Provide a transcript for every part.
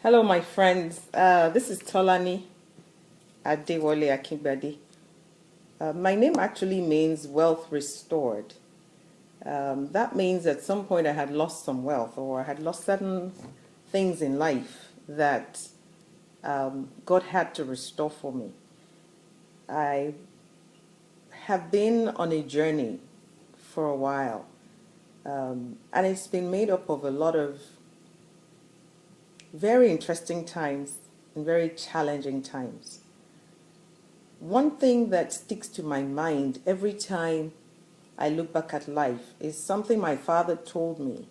Hello, my friends. This is Tolani Adewale Akingbade. My name actually means wealth restored. That means at some point I had lost some wealth or I had lost certain things in life that God had to restore for me. I have been on a journey for a while, and it's been made up of a lot of very interesting times and very challenging times. One thing that sticks to my mind every time I look back at life is something my father told me.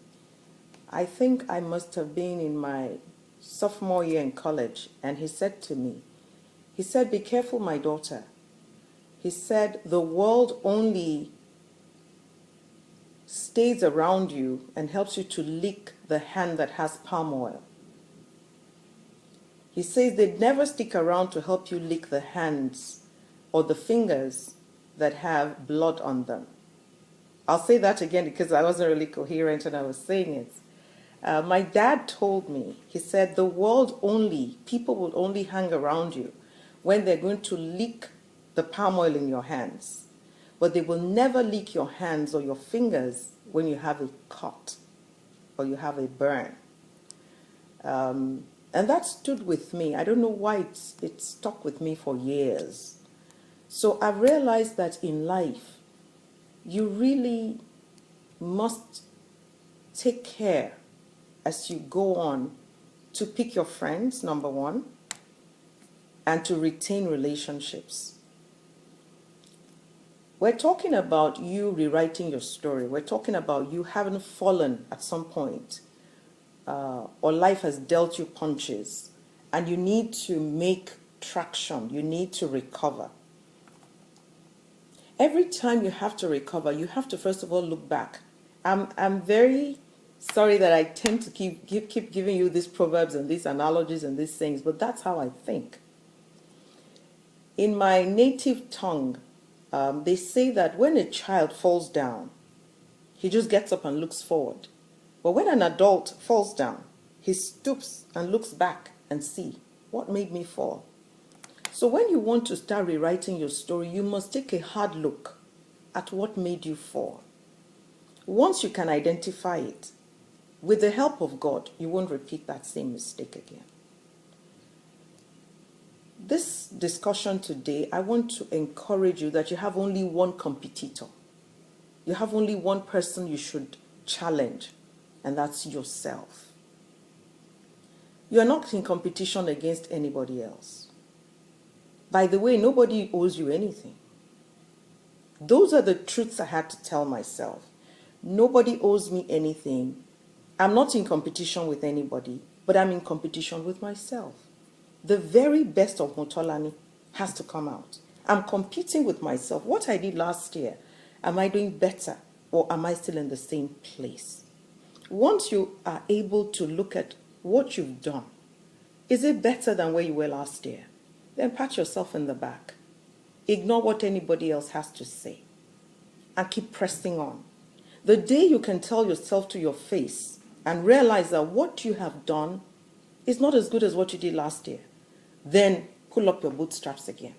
I think I must have been in my sophomore year in college, and he said to me, he said, "Be careful, my daughter." He said, "The world only stays around you and helps you to lick the hand that has palm oil." He says they never stick around to help you lick the hands or the fingers that have blood on them. I'll say that again because I wasn't really coherent when I was saying it. My dad told me, he said, people will only hang around you when they're going to lick the palm oil in your hands. But they will never lick your hands or your fingers when you have a cut or you have a burn. And that stood with me. I don't know why it stuck with me for years. So I've realized that in life, you really must take care as you go on to pick your friends, number one, and to retain relationships. We're talking about you rewriting your story. We're talking about you having fallen at some point, or life has dealt you punches, and you need to make traction. You need to recover. Every time you have to recover, you have to first of all look back. I'm very sorry that I tend to keep giving you these proverbs and these analogies and these things, but that's how I think. In my native tongue, they say that when a child falls down, he just gets up and looks forward. But when an adult falls down, he stoops and looks back and see what made me fall. So when you want to start rewriting your story, you must take a hard look at what made you fall. Once you can identify it, with the help of God, you won't repeat that same mistake again. This discussion today, I want to encourage you that you have only one competitor. You have only one person you should challenge, and that's yourself. You're not in competition against anybody else. By the way, nobody owes you anything. Those are the truths I had to tell myself. Nobody owes me anything. I'm not in competition with anybody, but I'm in competition with myself. The very best of Motolani has to come out. I'm competing with myself. What I did last year, am I doing better or am I still in the same place? Once you are able to look at what you've done, is it better than where you were last year? Then pat yourself in the back. Ignore what anybody else has to say and keep pressing on. The day you can tell yourself to your face and realize that what you have done is not as good as what you did last year, then pull up your bootstraps again.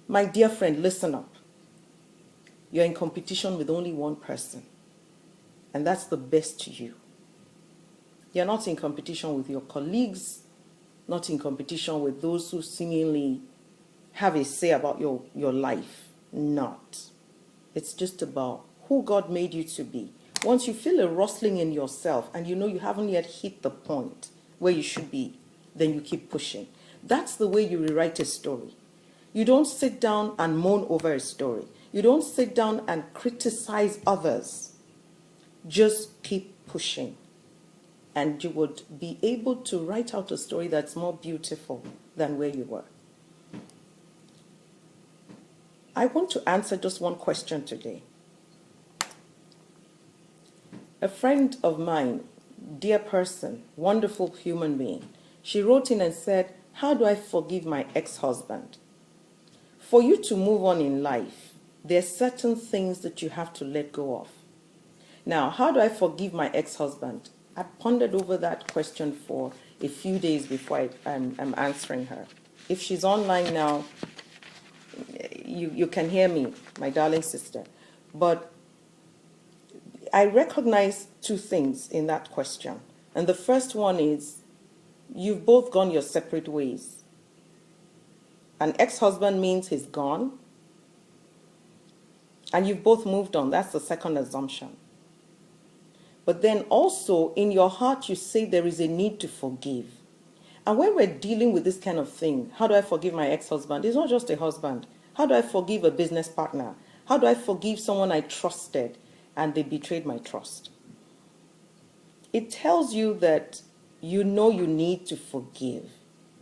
My dear friend, listen up. You're in competition with only one person, and that's the best to you. You're not in competition with your colleagues, not in competition with those who seemingly have a say about your life. Not. It's just about who God made you to be. Once you feel a rustling in yourself and you know you haven't yet hit the point where you should be, then you keep pushing. That's the way you rewrite a story. You don't sit down and moan over a story. You don't sit down and criticize others. Just keep pushing. And you would be able to write out a story that's more beautiful than where you were. I want to answer just one question today. A friend of mine, dear person, wonderful human being, she wrote in and said, "How do I forgive my ex-husband?" For you to move on in life, there are certain things that you have to let go of. Now, how do I forgive my ex-husband? I pondered over that question for a few days before I'm answering her. If she's online now, you can hear me, my darling sister. But I recognize two things in that question. And the first one is, you've both gone your separate ways. An ex-husband means he's gone, and you've both moved on. That's the second assumption. But then also, in your heart, you say there is a need to forgive. And when we're dealing with this kind of thing, how do I forgive my ex-husband? It's not just a husband. How do I forgive a business partner? How do I forgive someone I trusted and they betrayed my trust? It tells you that you know you need to forgive,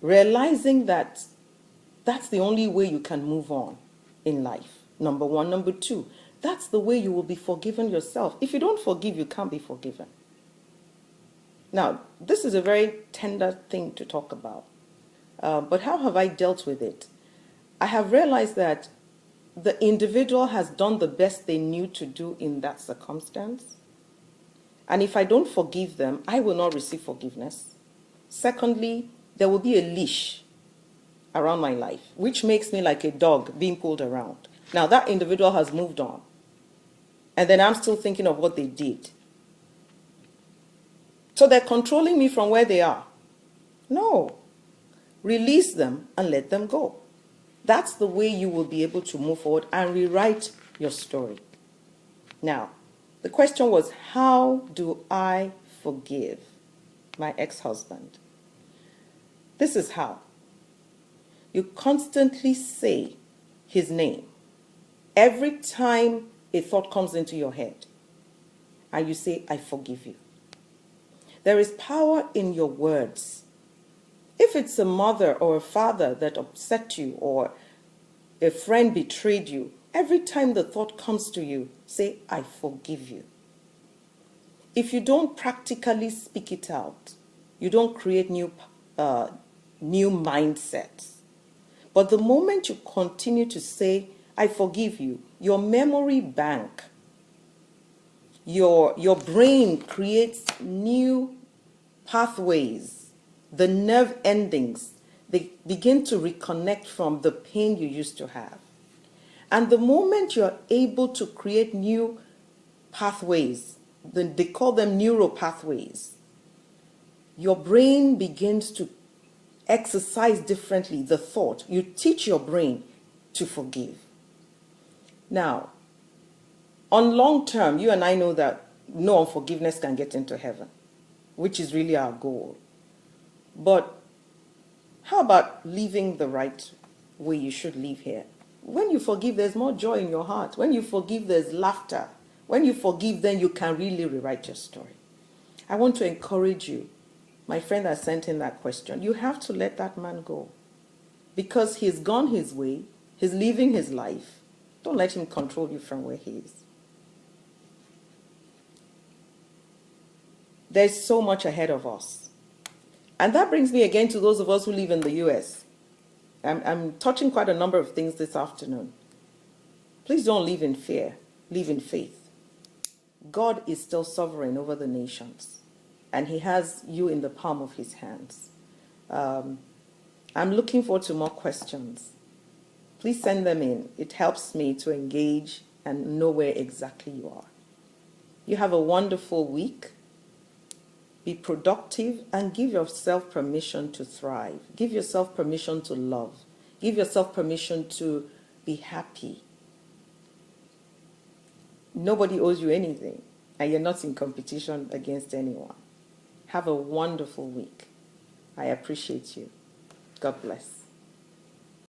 realizing that that's the only way you can move on in life. Number one. Number two, that's the way you will be forgiven yourself. If you don't forgive, you can't be forgiven. Now, this is a very tender thing to talk about. But how have I dealt with it? I have realized that the individual has done the best they knew to do in that circumstance. And if I don't forgive them, I will not receive forgiveness. Secondly, there will be a leash around my life, which makes me like a dog being pulled around. Now, that individual has moved on. And then I'm still thinking of what they did. So they're controlling me from where they are. No. Release them and let them go. That's the way you will be able to move forward and rewrite your story. Now, the question was, how do I forgive my ex-husband? This is how. You constantly say his name every time a thought comes into your head, and you say, I forgive you. There is power in your words. If it's a mother or a father that upset you, or a friend betrayed you, every time the thought comes to you, say, I forgive you. If you don't practically speak it out, you don't create new mindsets. But the moment you continue to say, I forgive you, your memory bank, your brain creates new pathways, the nerve endings, they begin to reconnect from the pain you used to have. And the moment you're able to create new pathways, they call them neural pathways, your brain begins to exercise differently the thought. You teach your brain to forgive. Now, on long term, you and I know that no unforgiveness can get into heaven, which is really our goal. But how about living the right way you should live here? When you forgive, there's more joy in your heart. When you forgive, there's laughter. When you forgive, then you can really rewrite your story. I want to encourage you. My friend has sent in that question. You have to let that man go, because he's gone his way. He's living his life. Don't let him control you from where he is. There's so much ahead of us. And that brings me again to those of us who live in the US. I'm touching quite a number of things this afternoon. Please don't live in fear. Live in faith. God is still sovereign over the nations, and he has you in the palm of his hands. I'm looking forward to more questions. Please send them in. It helps me to engage and know where exactly you are. You have a wonderful week. Be productive and give yourself permission to thrive. Give yourself permission to love. Give yourself permission to be happy. Nobody owes you anything, and you're not in competition against anyone. Have a wonderful week. I appreciate you. God bless.